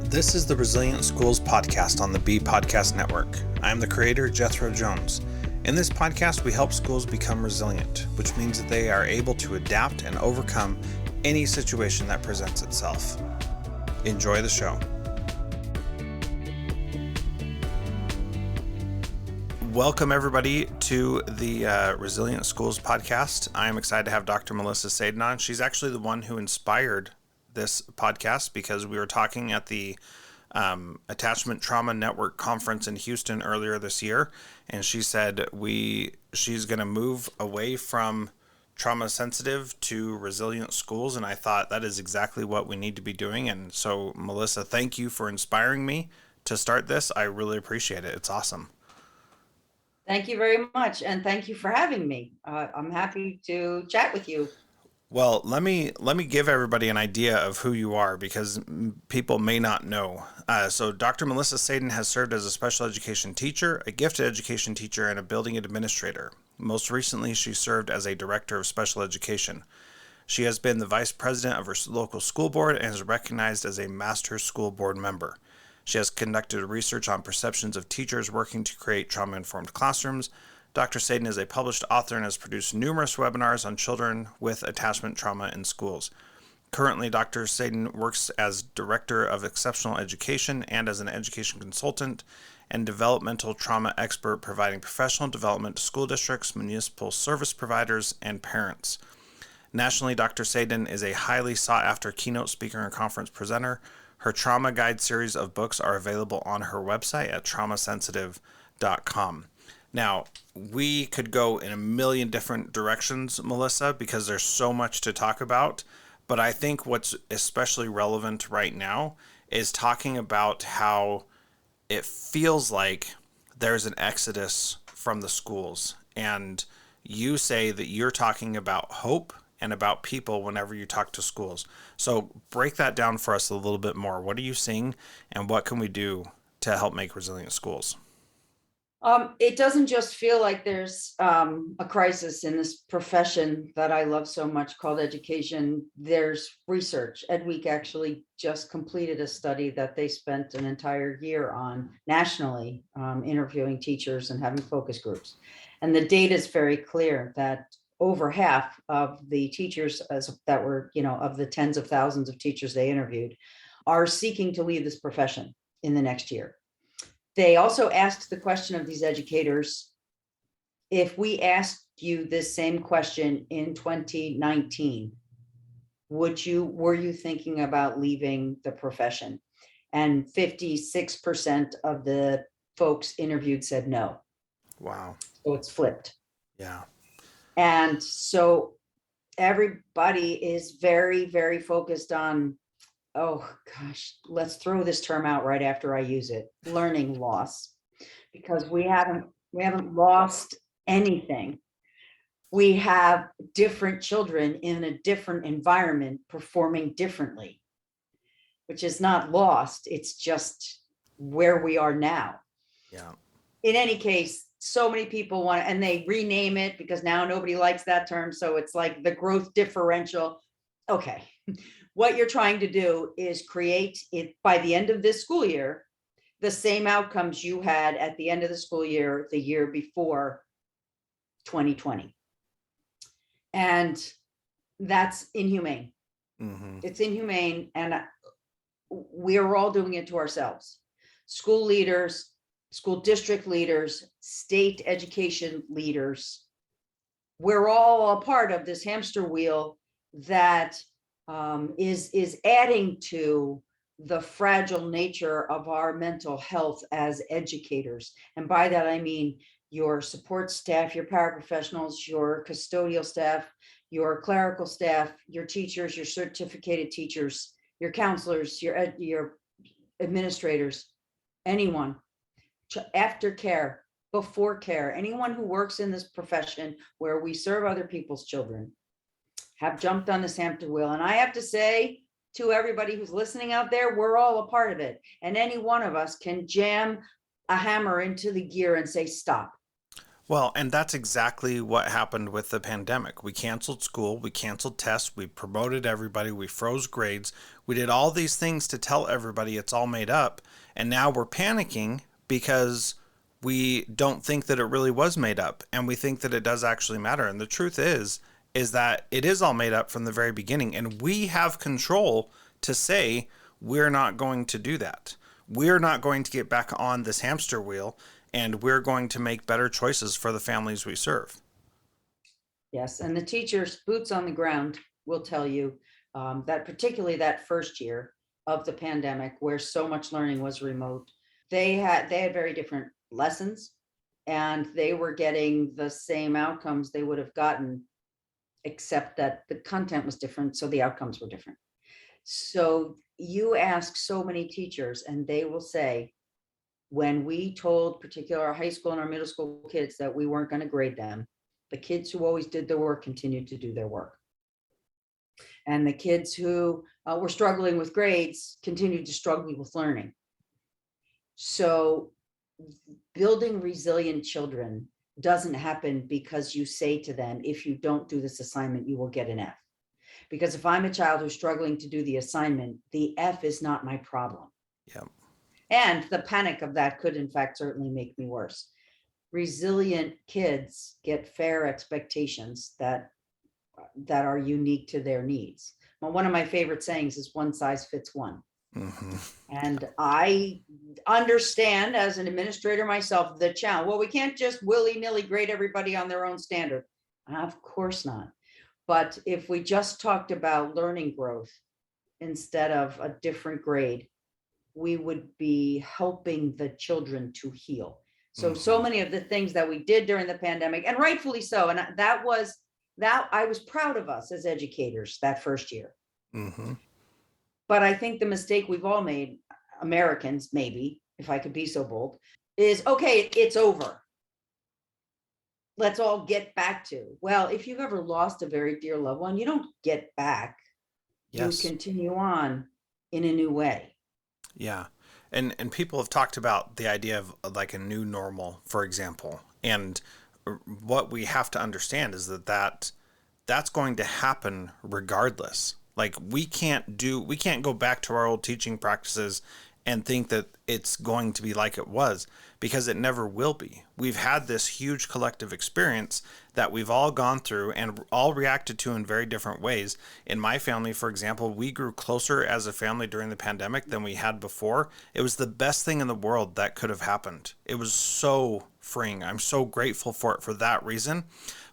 This is the Resilient Schools podcast on the B Podcast Network. I am the creator, Jethro Jones. In this podcast, we help schools become resilient, which means that they are able to adapt and overcome any situation that presents itself. Enjoy the show. Welcome, everybody, to the Resilient Schools podcast. I am excited to have Dr. Melissa Sadin on. She's actually the one who inspired this podcast because we were talking at the Attachment Trauma Network conference in Houston earlier this year, and she said she's going to move away from trauma sensitive to resilient schools, and I thought that is exactly what we need to be doing. And so, Melissa, thank you for inspiring me to start this. I really appreciate it. It's awesome. Thank you very much, and thank you for having me. I'm happy to chat with you. Well, let me give everybody an idea of who you are because people may not know. So Dr. Melissa Sadin has served as a special education teacher, a gifted education teacher, and a building administrator. Most recently, she served as a director of special education. She has been the vice president of her local school board and is recognized as a master school board member. She has conducted research on perceptions of teachers working to create trauma-informed classrooms. Dr. Sadin is a published author and has produced numerous webinars on children with attachment trauma in schools. Currently, Dr. Sadin works as Director of Exceptional Education and as an education consultant and developmental trauma expert, providing professional development to school districts, municipal service providers, and parents. Nationally, Dr. Sadin is a highly sought-after keynote speaker and conference presenter. Her Trauma Guide series of books are available on her website at traumasensitive.com. Now, we could go in a million different directions, Melissa, because there's so much to talk about. But I think what's especially relevant right now is talking about how it feels like there's an exodus from the schools. And you say that you're talking about hope and about people whenever you talk to schools. So break that down for us a little bit more. What are you seeing and what can we do to help make resilient schools? It doesn't just feel like there's a crisis in this profession that I love so much called education. There's research. EdWeek actually just completed a study that they spent an entire year on nationally, interviewing teachers and having focus groups. And the data is very clear that over half of the teachers that were, of the tens of thousands of teachers they interviewed are seeking to leave this profession in the next year. They also asked the question of these educators, if we asked you this same question in 2019, were you thinking about leaving the profession? And 56% of the folks interviewed said no. Wow. So it's flipped. Yeah. And so everybody is very, very focused on, oh gosh, let's throw this term out right after I use it, learning loss, because we haven't lost anything. We have different children in a different environment performing differently, which is not lost. It's just where we are now. Yeah. In any case, so many people want to, and they rename it because now nobody likes that term. So it's like the growth differential. Okay. What you're trying to do is create it by the end of this school year, the same outcomes you had at the end of the school year, the year before 2020. And that's inhumane. Mm-hmm. It's inhumane. And we're all doing it to ourselves. School leaders, school district leaders, state education leaders, we're all a part of this hamster wheel that is adding to the fragile nature of our mental health as educators. And by that, I mean your support staff, your paraprofessionals, your custodial staff, your clerical staff, your teachers, your certificated teachers, your counselors, your administrators, anyone, after care, before care, anyone who works in this profession where we serve other people's children have jumped on this hamster wheel. And I have to say to everybody who's listening out there, we're all a part of it. And any one of us can jam a hammer into the gear and say, stop. Well, and that's exactly what happened with the pandemic. We canceled school, we canceled tests, we promoted everybody, we froze grades, we did all these things to tell everybody it's all made up. And now we're panicking because we don't think that it really was made up and we think that it does actually matter. And the truth is that it is all made up from the very beginning. And we have control to say we're not going to do that. We're not going to get back on this hamster wheel, and we're going to make better choices for the families we serve. Yes, and the teachers, boots on the ground, will tell you that particularly that first year of the pandemic, where so much learning was remote, they had very different lessons, and they were getting the same outcomes they would have gotten, except that the content was different, so the outcomes were different. So you ask so many teachers, and they will say, when we told particular our high school and our middle school kids that we weren't going to grade them, the kids who always did their work continued to do their work. And the kids who were struggling with grades continued to struggle with learning. So building resilient children doesn't happen because you say to them, if you don't do this assignment, you will get an F. Because if I'm a child who's struggling to do the assignment, the F is not my problem. Yeah. And the panic of that could, in fact, certainly make me worse. Resilient kids get fair expectations that are unique to their needs. Well, one of my favorite sayings is one size fits one. Mm-hmm. And I understand as an administrator myself, the challenge. Well, we can't just willy-nilly grade everybody on their own standard. Of course not. But if we just talked about learning growth instead of a different grade, we would be helping the children to heal. So many of the things that we did during the pandemic, and rightfully so, and that I was proud of us as educators that first year. Mm-hmm. But I think the mistake we've all made, Americans, maybe, if I could be so bold, is okay, it's over. Let's all get back to. Well, if you've ever lost a very dear loved one, you don't get back. Yes. You continue on in a new way. Yeah. And people have talked about the idea of like a new normal, for example. And what we have to understand is that's going to happen regardless. Like we can't go back to our old teaching practices and think that it's going to be like it was, because it never will be. We've had this huge collective experience that we've all gone through and all reacted to in very different ways. In my family, for example, we grew closer as a family during the pandemic than we had before. It was the best thing in the world that could have happened. It was so freeing. I'm so grateful for it for that reason.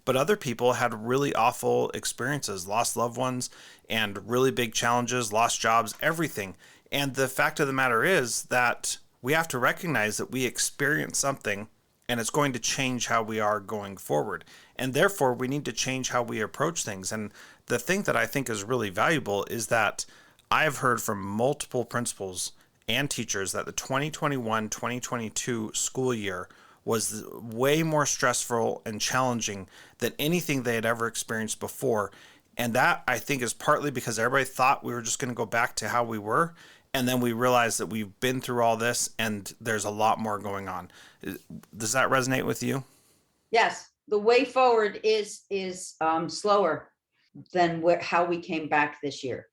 But other people had really awful experiences, lost loved ones and really big challenges, lost jobs, everything. And the fact of the matter is that we have to recognize that we experience something and it's going to change how we are going forward. And therefore, we need to change how we approach things. And the thing that I think is really valuable is that I've heard from multiple principals and teachers that the 2021-2022 school year was way more stressful and challenging than anything they had ever experienced before. And that, I think, is partly because everybody thought we were just going to go back to how we were. And then we realized that we've been through all this and there's a lot more going on. Does that resonate with you? Yes, the way forward is slower than how we came back this year.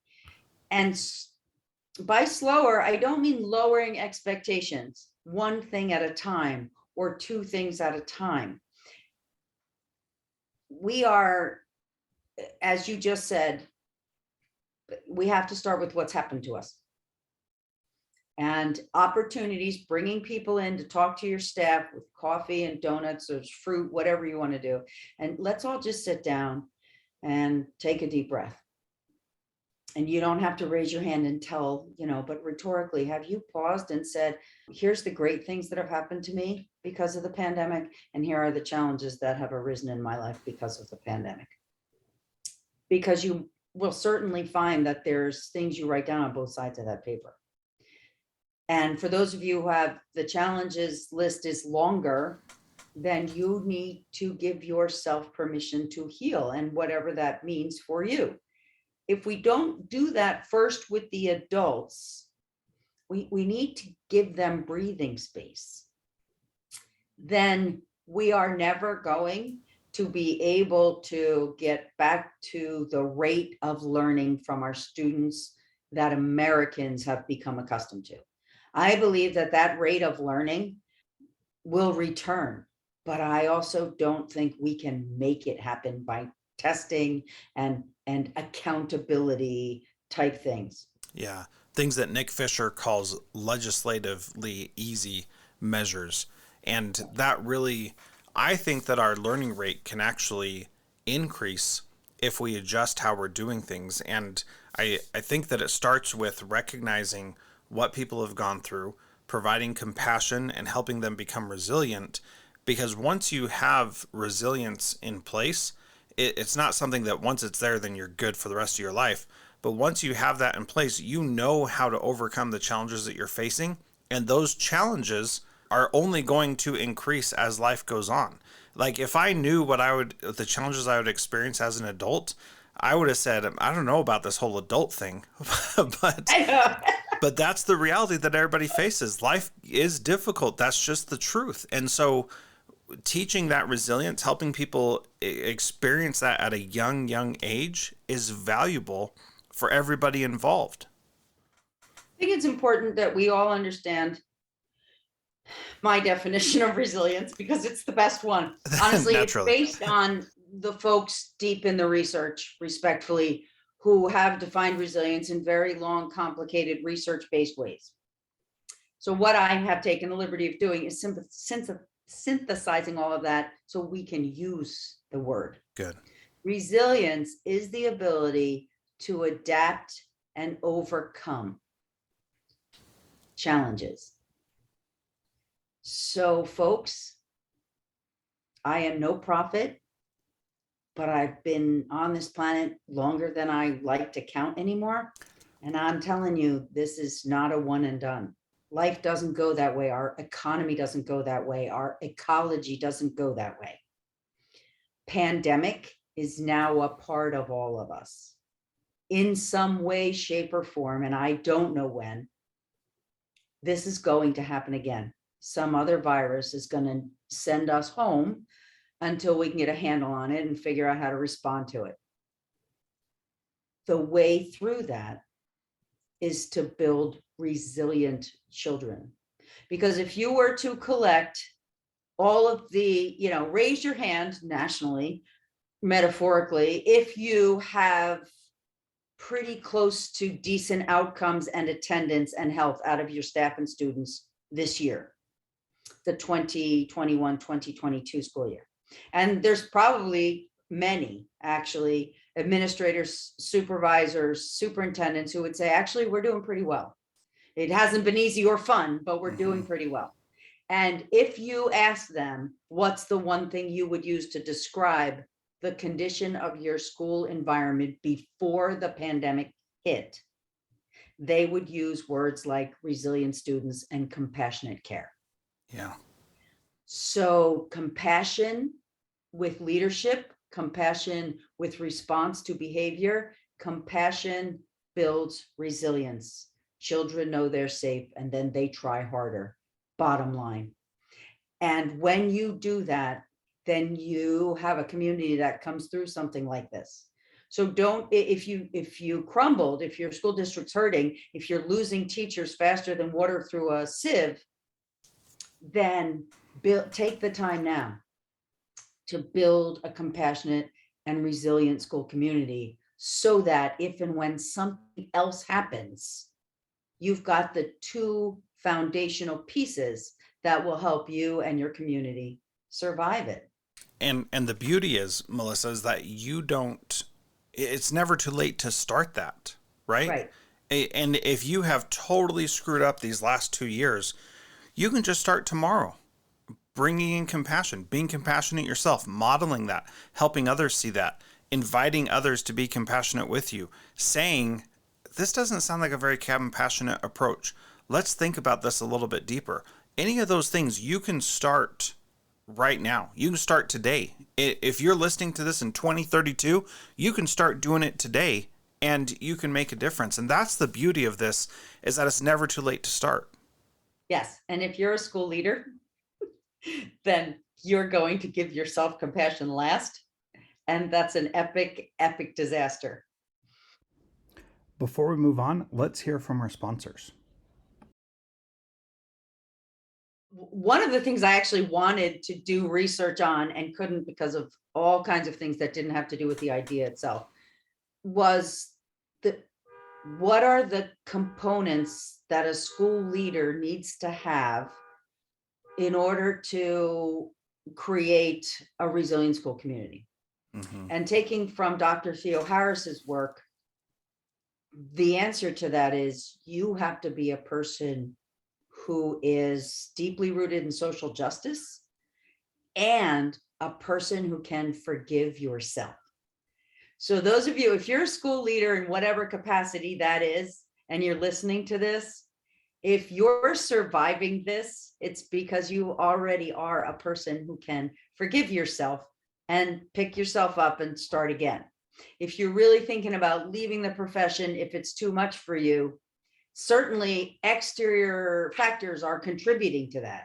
And by slower, I don't mean lowering expectations, one thing at a time or two things at a time. We are, as you just said, we have to start with what's happened to us. And opportunities, bringing people in to talk to your staff with coffee and donuts or fruit, whatever you want to do. And let's all just sit down and take a deep breath. And you don't have to raise your hand and tell, but rhetorically, have you paused and said, here's the great things that have happened to me because of the pandemic, and here are the challenges that have arisen in my life because of the pandemic. Because you will certainly find that there's things you write down on both sides of that paper. And for those of you who have the challenges list is longer, then you need to give yourself permission to heal, and whatever that means for you. If we don't do that first with the adults, we need to give them breathing space. Then we are never going to be able to get back to the rate of learning from our students that Americans have become accustomed to. I believe that that rate of learning will return, but I also don't think we can make it happen by testing and accountability type things. Yeah. Things that Nick Fisher calls legislatively easy measures. And that really, I think that our learning rate can actually increase if we adjust how we're doing things. And I think that it starts with recognizing what people have gone through, providing compassion, and helping them become resilient. Because once you have resilience in place, it's not something that once it's there, then you're good for the rest of your life. But once you have that in place, you know how to overcome the challenges that you're facing. And those challenges are only going to increase as life goes on. Like if I knew the challenges I would experience as an adult, I would have said, I don't know about this whole adult thing, but I know. but that's the reality that everybody faces. Life is difficult. That's just the truth. And so teaching that resilience, helping people experience that at a young age is valuable for everybody involved. I think it's important that we all understand my definition of resilience because it's the best one. Honestly, it's based on the folks deep in the research, respectfully, who have defined resilience in very long, complicated, research-based ways. So what I have taken the liberty of doing is synthesizing all of that so we can use the word. Good. Resilience is the ability to adapt and overcome challenges. So, folks, I am no prophet, but I've been on this planet longer than I like to count anymore. And I'm telling you, this is not a one and done. Life doesn't go that way. Our economy doesn't go that way. Our ecology doesn't go that way. Pandemic is now a part of all of us in some way, shape, or form. And I don't know when. This is going to happen again. Some other virus is going to send us home until we can get a handle on it and figure out how to respond to it. The way through that is to build resilient children. Because if you were to collect all of the, raise your hand nationally, metaphorically, if you have pretty close to decent outcomes and attendance and health out of your staff and students this year, the 2021-2022 school year. And there's probably many, actually, administrators, supervisors, superintendents who would say, actually, we're doing pretty well. It hasn't been easy or fun, but we're doing pretty well. And if you ask them, what's the one thing you would use to describe the condition of your school environment before the pandemic hit, they would use words like resilient students and compassionate care. Yeah. So compassion with leadership, compassion with response to behavior, compassion builds resilience. Children know they're safe and then they try harder, bottom line. And when you do that, then you have a community that comes through something like this. So don't, if you crumbled, if your school district's hurting, if you're losing teachers faster than water through a sieve, then take the time now to build a compassionate and resilient school community so that if and when something else happens, you've got the two foundational pieces that will help you and your community survive it. And the beauty is, Melissa, is that it's never too late to start that, right? Right. And if you have totally screwed up these last 2 years, you can just start tomorrow, bringing in compassion, being compassionate yourself, modeling that, helping others see that, inviting others to be compassionate with you, saying, this doesn't sound like a very compassionate approach. Let's think about this a little bit deeper. Any of those things you can start right now. You can start today. If you're listening to this in 2032, you can start doing it today and you can make a difference. And that's the beauty of this, is that it's never too late to start. Yes. And if you're a school leader, then you're going to give yourself compassion last. And that's an epic, epic disaster. Before we move on, let's hear from our sponsors. One of the things I actually wanted to do research on and couldn't because of all kinds of things that didn't have to do with the idea itself was what are the components that a school leader needs to have in order to create a resilient school community. Mm-hmm. And taking from Dr. Theo Harris's work, the answer to that is you have to be a person who is deeply rooted in social justice and a person who can forgive yourself. So those of you, if you're a school leader in whatever capacity that is, and you're listening to this, if you're surviving this, it's because you already are a person who can forgive yourself and pick yourself up and start again. If you're really thinking about leaving the profession, if it's too much for you, certainly exterior factors are contributing to that.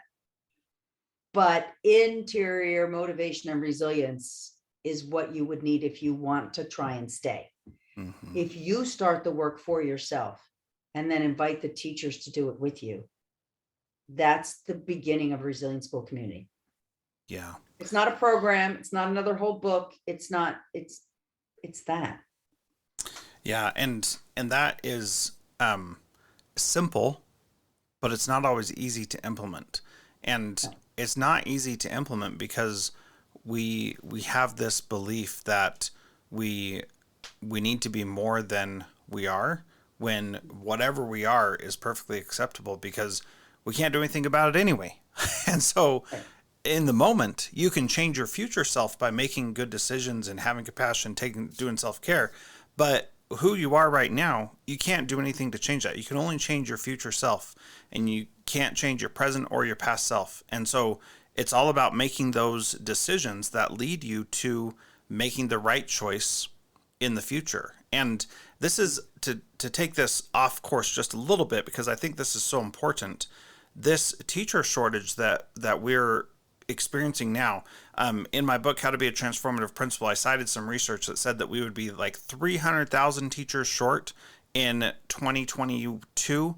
But interior motivation and resilience is what you would need if you want to try and stay. Mm-hmm. If you start the work for yourself and then invite the teachers to do it with you, that's the beginning of a resilient school community. Yeah. It's not a program. It's not another whole book. It's not, it's that. Yeah. And that is simple, but it's not always easy to implement. And it's not easy to implement because we have this belief that we need to be more than we are, when whatever we are is perfectly acceptable because we can't do anything about it anyway. And so in the moment, you can change your future self by making good decisions and having compassion, doing self-care. But who you are right now, you can't do anything to change that. You can only change your future self, and you can't change your present or your past self. And so it's all about making those decisions that lead you to making the right choice in the future. And this is to take this off course just a little bit, because I think this is so important. This teacher shortage that we're experiencing now. In my book, How to Be a Transformative Principal, I cited some research that said that we would be like 300,000 teachers short in 2022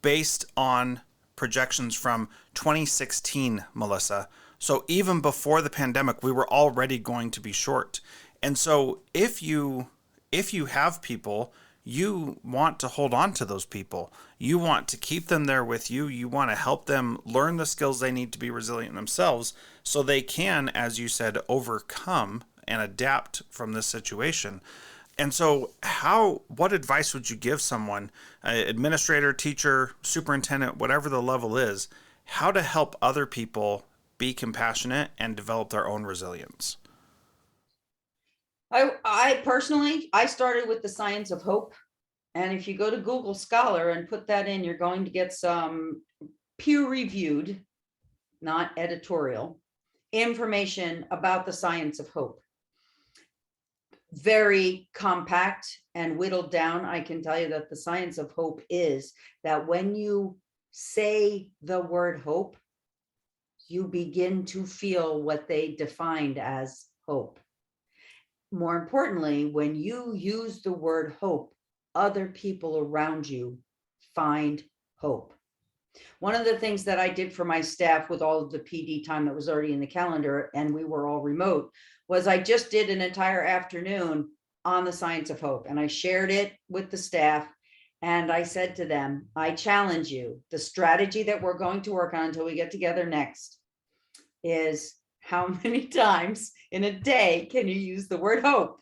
based on projections from 2016, Melissa. So even before the pandemic, we were already going to be short. And so if you have people, you want to hold on to those people. You want to keep them there with you. You want to help them learn the skills they need to be resilient themselves so they can, as you said, overcome and adapt from this situation. And so what advice would you give someone, administrator, teacher, superintendent, whatever the level is, how to help other people be compassionate and develop their own resilience? I personally, I started with the science of hope. And if you go to Google Scholar and put that in, you're going to get some peer-reviewed, not editorial, information about the science of hope. Very compact and whittled down. I can tell you that the science of hope is that when you say the word hope, you begin to feel what they defined as hope. More importantly, when you use the word hope, other people around you find hope. One of the things that I did for my staff with all of the PD time that was already in the calendar, and we were all remote, was I just did an entire afternoon on the science of hope. And I shared it with the staff. And I said to them, I challenge you, the strategy that we're going to work on until we get together next is how many times in a day can you use the word hope?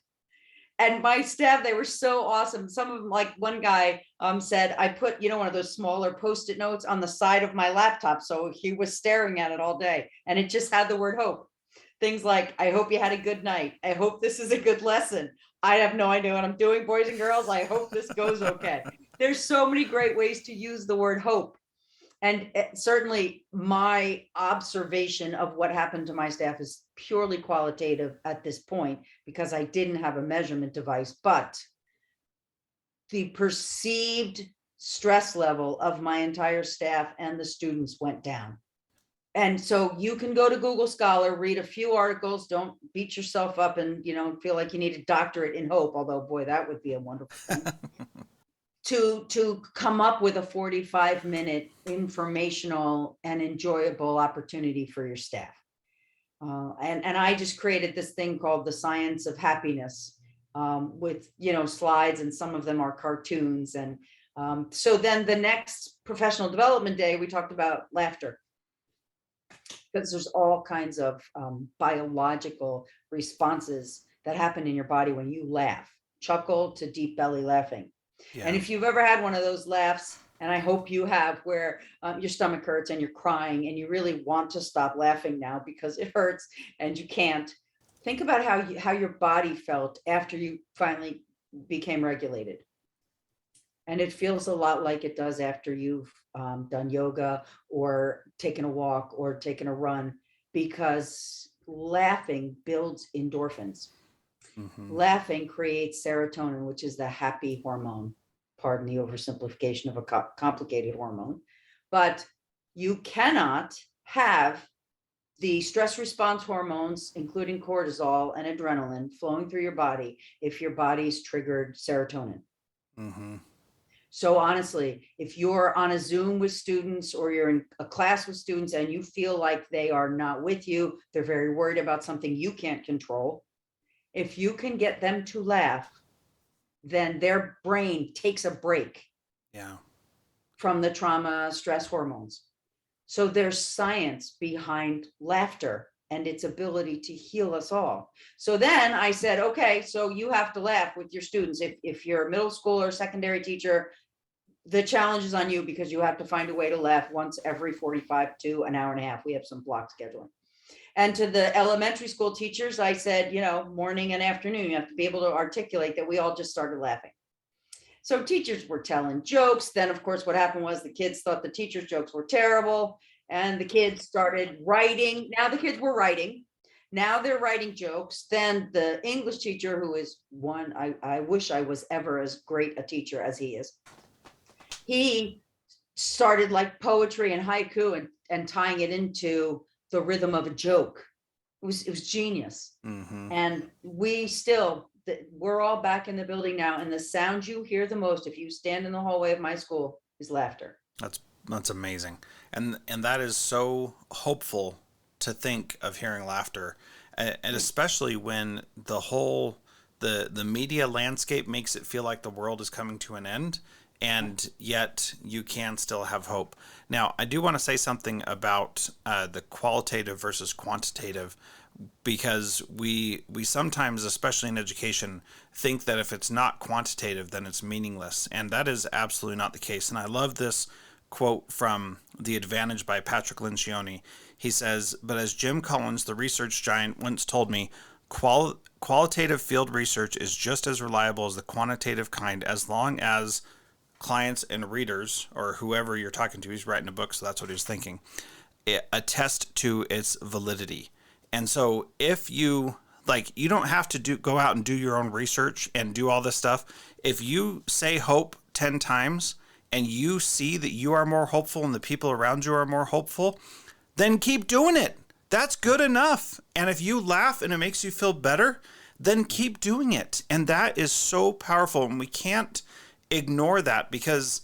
And my staff, they were so awesome. Some of them, like one guy said, I put, one of those smaller Post-it notes on the side of my laptop. So he was staring at it all day and it just had the word hope. Things like, I hope you had a good night. I hope this is a good lesson. I have no idea what I'm doing, boys and girls. I hope this goes okay. There's so many great ways to use the word hope. And certainly my observation of what happened to my staff is purely qualitative at this point because I didn't have a measurement device, but the perceived stress level of my entire staff and the students went down. And so you can go to Google Scholar, read a few articles, don't beat yourself up and, feel like you need a doctorate in hope, although boy, that would be a wonderful thing. To come up with a 45-minute informational and enjoyable opportunity for your staff. And I just created this thing called the Science of Happiness, with, slides, and some of them are cartoons. And so then the next professional development day, we talked about laughter, because there's all kinds of biological responses that happen in your body when you laugh, chuckle to deep belly laughing. Yeah. And if you've ever had one of those laughs, and I hope you have, where your stomach hurts and you're crying and you really want to stop laughing now because it hurts and you can't, think about how your body felt after you finally became regulated. And it feels a lot like it does after you've done yoga or taken a walk or taken a run, because laughing builds endorphins. Mm-hmm. Laughing creates serotonin, which is the happy hormone. Pardon the oversimplification of a complicated hormone. But you cannot have the stress response hormones, including cortisol and adrenaline, flowing through your body if your body's triggered serotonin. Mm-hmm. So honestly, if you're on a Zoom with students or you're in a class with students and you feel like they are not with you, they're very worried about something you can't control, if you can get them to laugh, then their brain takes a break from the trauma stress hormones. So there's science behind laughter and its ability to heal us all. So then I said, okay, so you have to laugh with your students. If you're a middle school or secondary teacher, the challenge is on you, because you have to find a way to laugh once every 45 to an hour and a half. We have some block scheduling. And to the elementary school teachers, I said, morning and afternoon, you have to be able to articulate that we all just started laughing. So teachers were telling jokes. Then, of course, what happened was the kids thought the teachers' jokes were terrible, and the kids started writing. Now the kids were writing. Now they're writing jokes. Then the English teacher, who is one, I wish I was ever as great a teacher as he is, he started like poetry and haiku and tying it into the rhythm of a joke. It was genius. Mm-hmm. And we're all back in the building now, and the sound you hear the most if you stand in the hallway of my school is laughter. That's amazing. And that is so hopeful to think of hearing laughter, and especially when the media landscape makes it feel like the world is coming to an end, and yet you can still have hope. Now, I do want to say something about the qualitative versus quantitative, because we sometimes, especially in education, think that if it's not quantitative, then it's meaningless. And that is absolutely not the case. And I love this quote from The Advantage by Patrick Lencioni. He says, "But as Jim Collins, the research giant, once told me, qualitative field research is just as reliable as the quantitative kind, as long as clients and readers," or whoever you're talking to, he's writing a book, so that's what he was thinking, "attest to its validity." And so if you don't have to go out and do your own research and do all this stuff. If you say hope 10 times and you see that you are more hopeful and the people around you are more hopeful, then keep doing it. That's good enough. And if you laugh and it makes you feel better, then keep doing it. And that is so powerful. And we can't ignore that, because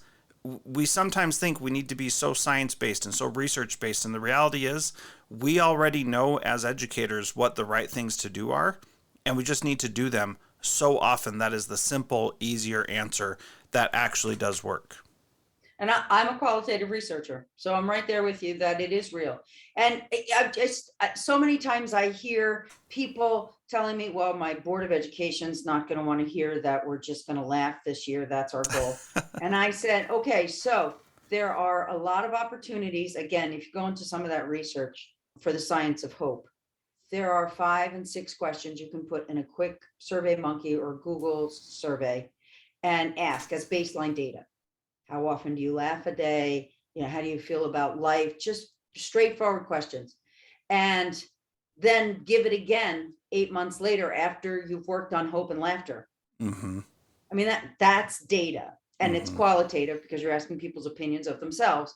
we sometimes think we need to be so science-based and so research-based. And the reality is we already know as educators what the right things to do are, and we just need to do them so often. That is the simple, easier answer that actually does work. And I'm a qualitative researcher, so I'm right there with you that it is real. And so many times I hear people telling me, well, my Board of Education's not going to want to hear that we're just going to laugh this year. That's our goal. And I said, okay, so there are a lot of opportunities. Again, if you go into some of that research for the science of hope, there are 5 and 6 questions you can put in a quick SurveyMonkey or Google survey and ask as baseline data. How often do you laugh a day? How do you feel about life? Just straightforward questions. And then give it again 8 months later after you've worked on hope and laughter. Mm-hmm. I mean, that's data, and it's Mm-hmm. qualitative because you're asking people's opinions of themselves.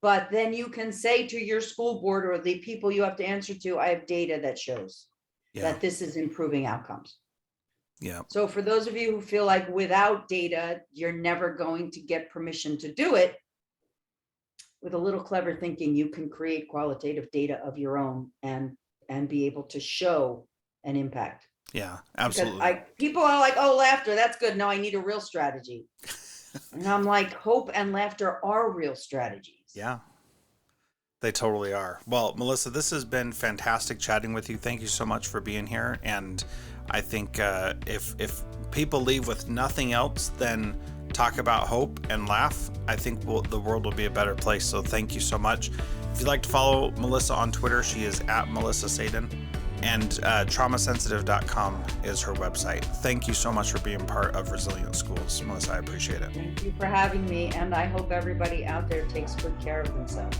But then you can say to your school board or the people you have to answer to, I have data that shows Yeah. that this is improving outcomes. Yeah. So for those of you who feel like without data, you're never going to get permission to do it, with a little clever thinking, you can create qualitative data of your own and be able to show an impact. Yeah, Because absolutely. people are like, oh, laughter, that's good. No, I need a real strategy. And I'm like, hope and laughter are real strategies. Yeah, they totally are. Well, Melissa, this has been fantastic chatting with you. Thank you so much for being here. And I think if people leave with nothing else than talk about hope and laugh, I think the world will be a better place. So thank you so much. If you'd like to follow Melissa on Twitter, she is at Melissa Sadin, and traumasensitive.com is her website. Thank you so much for being part of Resilient Schools, Melissa. I appreciate it. Thank you for having me. And I hope everybody out there takes good care of themselves.